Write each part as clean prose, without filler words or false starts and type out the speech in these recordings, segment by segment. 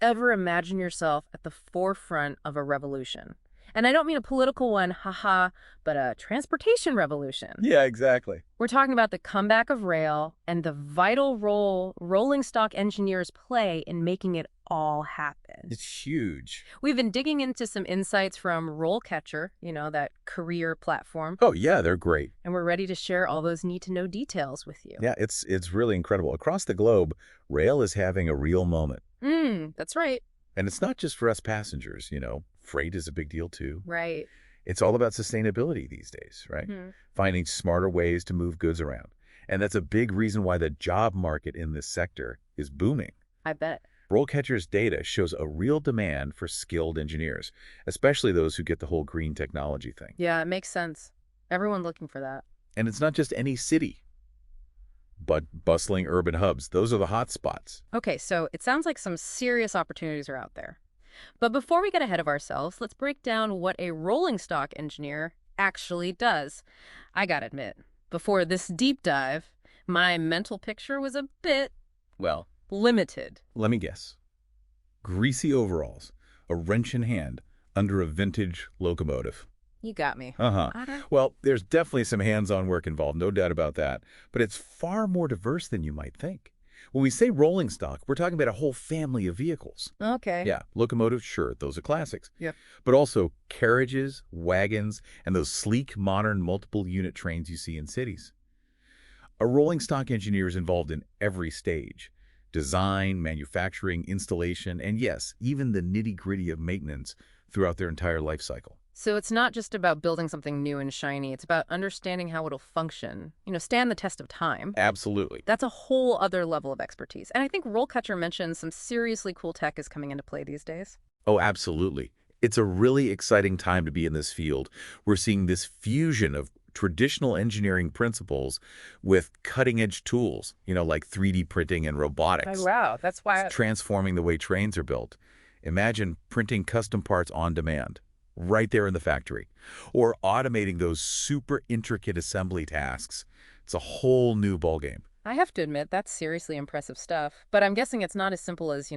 ever imagine yourself at the forefront of a revolution? And I don't mean a political one, haha, but a transportation revolution. Yeah, exactly. We're talking about the comeback of rail and the vital role rolling stock engineers play in making it all happen. It's huge. We've been digging into some insights from RoleCatcher, that career platform, Oh, yeah, they're great. and we're ready to share all those need-to-know details with you. Yeah, it's really incredible. Across the globe, rail is having a real moment. That's right. And it's not just for us passengers, Freight is a big deal too. Right. It's all about sustainability these days, right? Hmm. Finding smarter ways to move goods around. And that's a big reason why the job market in this sector is booming. I bet. RoleCatcher's data shows a real demand for skilled engineers, especially those who get the whole green technology thing. Yeah, it makes sense. Everyone's looking for that. And it's not just any city, but bustling urban hubs. Those are the hot spots. Okay, so it sounds like some serious opportunities are out there. But before we get ahead of ourselves, let's break down what a rolling stock engineer actually does. I gotta admit, before this deep dive, my mental picture was a bit Well, limited. let me guess. Greasy overalls, a wrench in hand, under a vintage locomotive. You got me. Uh-huh. I don't- Well, there's definitely some hands-on work involved, no doubt about that. But it's far more diverse than you might think. When we say rolling stock, we're talking about a whole family of vehicles. Okay. Yeah, locomotives, sure, those are classics. Yep. But also carriages, wagons, and those sleek, modern, multiple-unit trains you see in cities. A rolling stock engineer is involved in every stage. Design, manufacturing, installation, and yes, even the nitty-gritty of maintenance throughout their entire life cycle. So it's not just about building something new and shiny. It's about understanding how it'll function, stand the test of time. Absolutely. That's a whole other level of expertise. And I think RoleCatcher mentioned some seriously cool tech is coming into play these days. Oh, absolutely. It's a really exciting time to be in this field. We're seeing this fusion of traditional engineering principles with cutting-edge tools, like 3D printing and robotics. Oh, wow. That's why. It's transforming the way trains are built. Imagine printing custom parts on demand, right there in the factory, or automating those super intricate assembly tasks. It's a whole new ballgame. I have to admit, that's seriously impressive stuff. But I'm guessing it's not as simple as,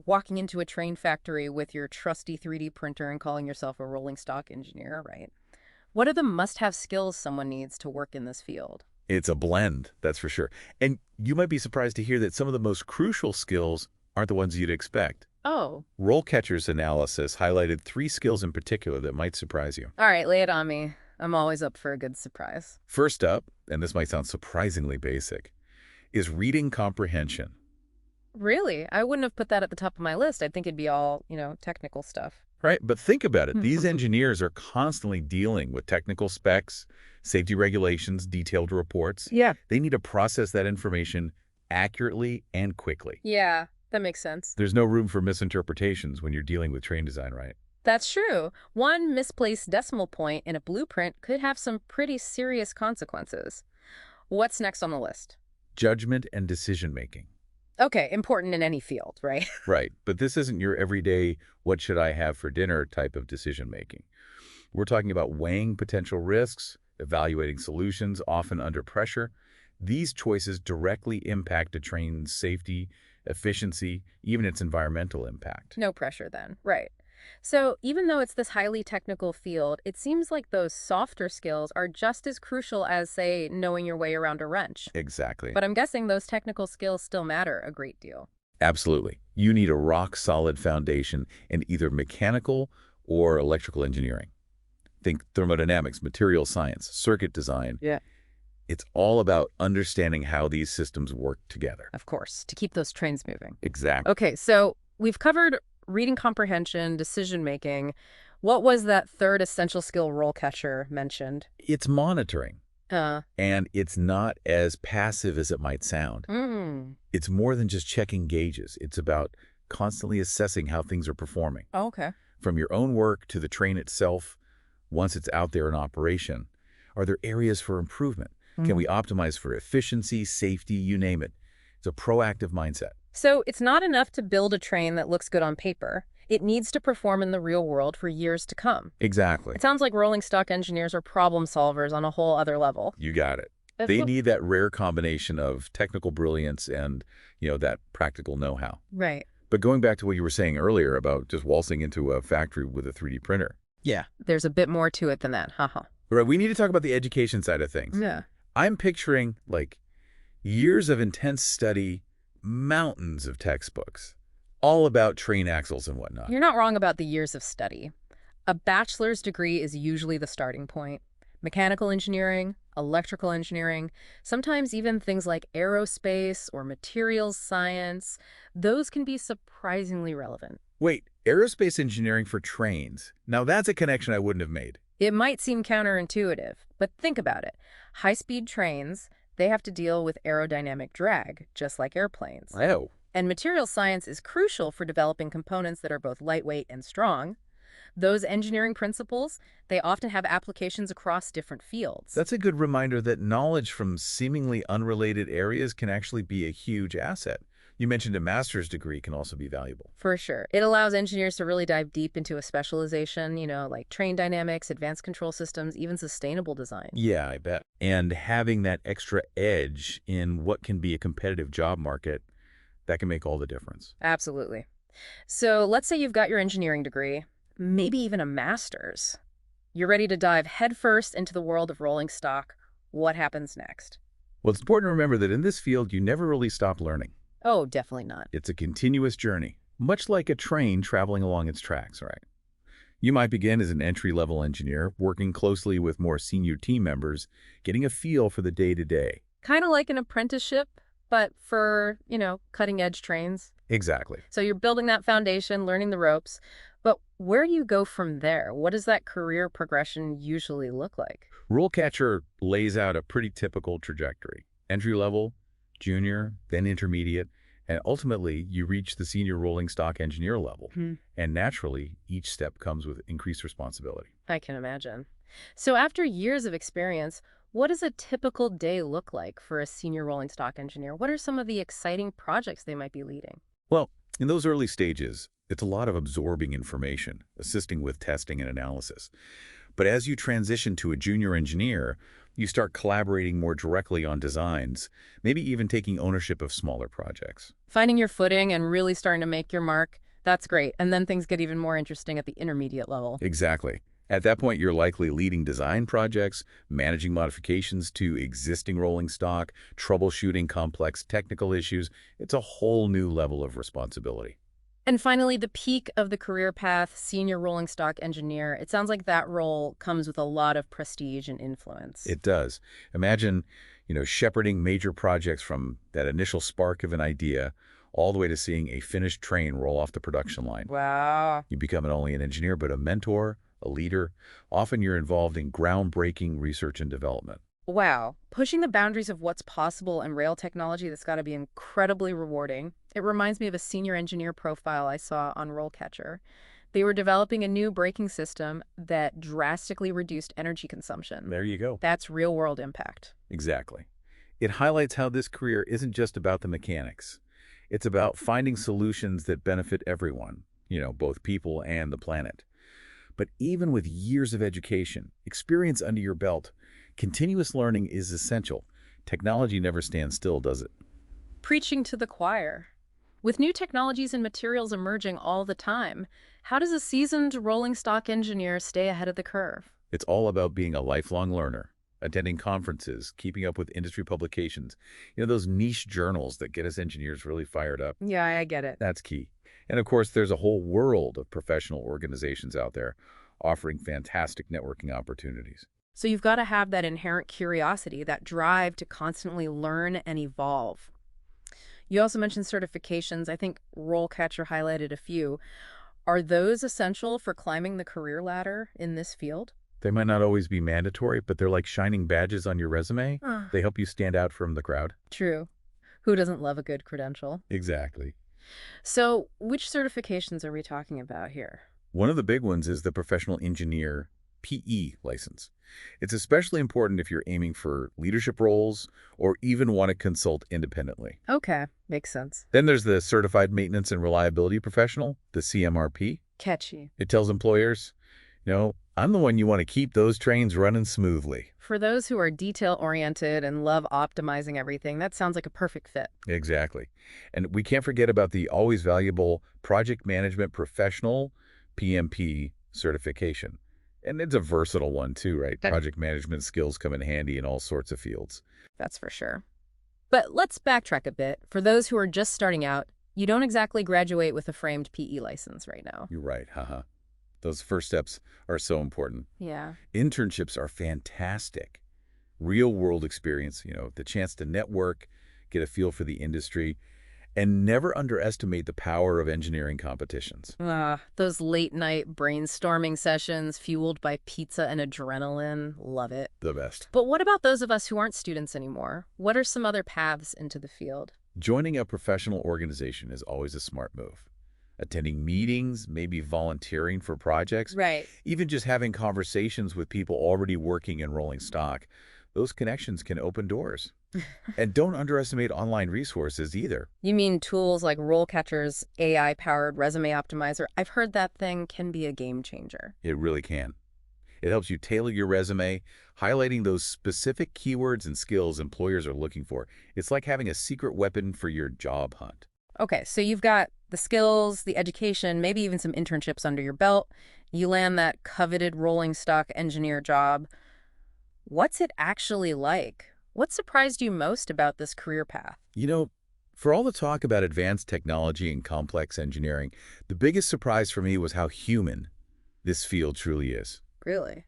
walking into a train factory with your trusty 3D printer and calling yourself a rolling stock engineer, right? What are the must-have skills someone needs to work in this field? It's a blend, that's for sure. And you might be surprised to hear that some of the most crucial skills aren't the ones you'd expect. Oh, RoleCatcher's analysis highlighted 3 skills in particular that might surprise you. all right, lay it on me. I'm always up for a good surprise. First up, and this might sound surprisingly basic, is reading comprehension. Really? I wouldn't have put that at the top of my list. I'd think it'd be all, technical stuff. Right? But think about it. These engineers are constantly dealing with technical specs, safety regulations, detailed reports. Yeah. They need to process that information accurately and quickly. Yeah, that makes sense. There's no room for misinterpretations when you're dealing with train design, right? That's true. One misplaced decimal point in a blueprint could have some pretty serious consequences. What's next on the list? Judgment and decision-making. Okay, important in any field, right? Right. But this isn't your everyday, what should I have for dinner type of decision-making. We're talking about weighing potential risks, evaluating solutions, often under pressure. These choices directly impact a train's safety, efficiency, even its environmental impact. No pressure then. Right. So even though it's this highly technical field, it seems like those softer skills are just as crucial as, say, knowing your way around a wrench. Exactly. But I'm guessing those technical skills still matter a great deal. Absolutely. You need a rock-solid foundation in either mechanical or electrical engineering. Think thermodynamics, material science, circuit design. Yeah. It's all about understanding how these systems work together. Of course, to keep those trains moving. Exactly. Okay, so we've covered reading comprehension, decision-making. What was that third essential skill RoleCatcher mentioned? It's monitoring. Uh, And it's not as passive as it might sound. mm, It's more than just checking gauges. It's about constantly assessing how things are performing. okay. From your own work to the train itself, once it's out there in operation, are there areas for improvement? Can we optimize for efficiency, safety, you name it? It's a proactive mindset. So it's not enough to build a train that looks good on paper. It needs to perform in the real world for years to come. Exactly. It sounds like rolling stock engineers are problem solvers on a whole other level. You got it. That's They what- need that rare combination of technical brilliance and, that practical know-how. Right. But going back to what you were saying earlier about just waltzing into a factory with a 3D printer. Yeah. There's a bit more to it than that. Haha. Right, we need to talk about the education side of things. Yeah. I'm picturing, like, years of intense study, mountains of textbooks, all about train axles and whatnot. You're not wrong about the years of study. A bachelor's degree is usually the starting point. Mechanical engineering, electrical engineering, sometimes even things like aerospace or materials science, those can be surprisingly relevant. Wait, aerospace engineering for trains. Now that's a connection I wouldn't have made. It might seem counterintuitive, but think about it. High-speed trains, they have to deal with aerodynamic drag, just like airplanes. Oh. And materials science is crucial for developing components that are both lightweight and strong. Those engineering principles, they often have applications across different fields. That's a good reminder that knowledge from seemingly unrelated areas can actually be a huge asset. You mentioned a master's degree can also be valuable. For sure. It allows engineers to really dive deep into a specialization, like train dynamics, advanced control systems, even sustainable design. Yeah, I bet. And having that extra edge in what can be a competitive job market, that can make all the difference. Absolutely. So let's say you've got your engineering degree, maybe even a master's. You're ready to dive headfirst into the world of rolling stock. What happens next? Well, it's important to remember that in this field, you never really stop learning. Oh, definitely not. It's a continuous journey, much like a train traveling along its tracks, right? You might begin as an entry-level engineer, working closely with more senior team members, getting a feel for the day-to-day. Kind of like an apprenticeship, but for, cutting-edge trains. Exactly. So you're building that foundation, learning the ropes. But where do you go from there? What does that career progression usually look like? RoleCatcher lays out a pretty typical trajectory. Entry-level, junior, then intermediate, and ultimately you reach the senior rolling stock engineer level. And naturally, each step comes with increased responsibility. I can imagine. So after years of experience, what does a typical day look like for a senior rolling stock engineer? What are some of the exciting projects they might be leading? Well, in those early stages, it's a lot of absorbing information, assisting with testing and analysis. But as you transition to a junior engineer, you start collaborating more directly on designs, maybe even taking ownership of smaller projects. Finding your footing and really starting to make your mark, that's great. And then things get even more interesting at the intermediate level. Exactly. At that point, you're likely leading design projects, managing modifications to existing rolling stock, troubleshooting complex technical issues. It's a whole new level of responsibility. And finally, the peak of the career path, senior rolling stock engineer. It sounds like that role comes with a lot of prestige and influence. It does. Imagine, shepherding major projects from that initial spark of an idea all the way to seeing a finished train roll off the production line. Wow. You become not only an engineer, but a mentor, a leader. Often you're involved in groundbreaking research and development. Wow. Pushing the boundaries of what's possible in rail technology, that's got to be incredibly rewarding. It reminds me of a senior engineer profile I saw on RoleCatcher. They were developing a new braking system that drastically reduced energy consumption. There you go. That's real-world impact. Exactly. It highlights how this career isn't just about the mechanics. It's about finding solutions that benefit everyone, both people and the planet. But even with years of education, experience under your belt, continuous learning is essential. Technology never stands still, does it? Preaching to the choir. With new technologies and materials emerging all the time, how does a seasoned rolling stock engineer stay ahead of the curve? It's all about being a lifelong learner, attending conferences, keeping up with industry publications, those niche journals that get us engineers really fired up. Yeah, I get it. That's key. And of course, there's a whole world of professional organizations out there offering fantastic networking opportunities. So you've got to have that inherent curiosity, that drive to constantly learn and evolve. You also mentioned certifications. I think RoleCatcher highlighted a few. Are those essential for climbing the career ladder in this field? They might not always be mandatory, but they're like shining badges on your resume. They help you stand out from the crowd. True. Who doesn't love a good credential? Exactly. So which certifications are we talking about here? One of the big ones is the Professional Engineer PE license. It's especially important if you're aiming for leadership roles or even want to consult independently. Okay, makes sense. Then there's the Certified Maintenance and Reliability Professional, the CMRP. Catchy. It tells employers, I'm the one you want to keep those trains running smoothly. For those who are detail-oriented and love optimizing everything, that sounds like a perfect fit. Exactly. And we can't forget about the always valuable Project Management Professional, PMP, certification. And it's a versatile one too, right? That- Project management skills come in handy in all sorts of fields. That's for sure. But let's backtrack a bit. For those who are just starting out, you don't exactly graduate with a framed PE license right now. You're right, haha. Those first steps are so important. Yeah. Internships are fantastic. Real-world experience, the chance to network, get a feel for the industry, and never underestimate the power of engineering competitions. Those late-night brainstorming sessions fueled by pizza and adrenaline. Love it. The best. But what about those of us who aren't students anymore? What are some other paths into the field? Joining a professional organization is always a smart move. Attending meetings, maybe volunteering for projects, Right. even just having conversations with people already working in rolling stock, those connections can open doors. And don't underestimate online resources either. You mean tools like RoleCatcher's AI-powered resume optimizer? I've heard that thing can be a game changer. It really can. It helps you tailor your resume, highlighting those specific keywords and skills employers are looking for. It's like having a secret weapon for your job hunt. Okay, so you've got the skills, the education, maybe even some internships under your belt. You land that coveted rolling stock engineer job. What's it actually like? What surprised you most about this career path? For all the talk about advanced technology and complex engineering, the biggest surprise for me was how human this field truly is. Really?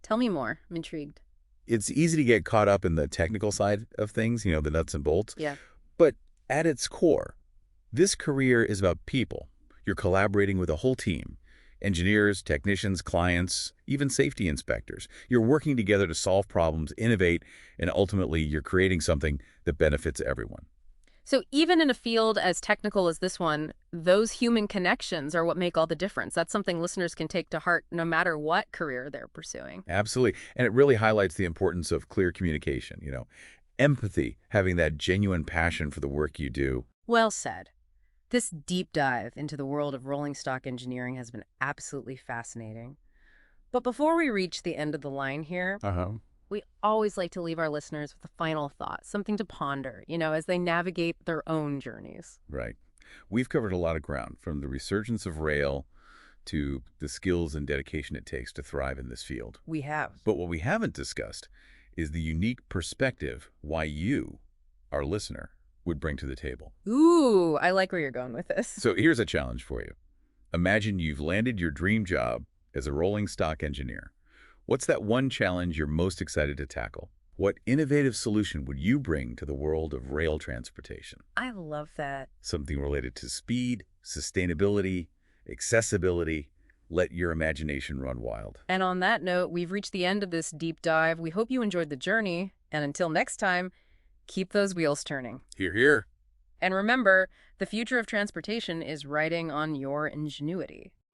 Tell me more. I'm intrigued. It's easy to get caught up in the technical side of things, the nuts and bolts. Yeah. But at its core, this career is about people. You're collaborating with a whole team. Engineers, technicians, clients, even safety inspectors. You're working together to solve problems, innovate, and ultimately you're creating something that benefits everyone. So even in a field as technical as this one, those human connections are what make all the difference. That's something listeners can take to heart no matter what career they're pursuing. Absolutely. And it really highlights the importance of clear communication, empathy, having that genuine passion for the work you do. Well said. This deep dive into the world of rolling stock engineering has been absolutely fascinating. But before we reach the end of the line here, we always like to leave our listeners with a final thought, something to ponder, as they navigate their own journeys. Right. We've covered a lot of ground, from the resurgence of rail to the skills and dedication it takes to thrive in this field. We have. But what we haven't discussed is the unique perspective why you, our listener, would bring to the table. Ooh, I like where you're going with this. So here's a challenge for you. Imagine you've landed your dream job as a rolling stock engineer. What's that one challenge you're most excited to tackle? What innovative solution would you bring to the world of rail transportation? I love that. Something related to speed, sustainability, accessibility. Let your imagination run wild. And on that note, we've reached the end of this deep dive. We hope you enjoyed the journey. And until next time, keep those wheels turning. Hear, hear. And remember, the future of transportation is riding on your ingenuity.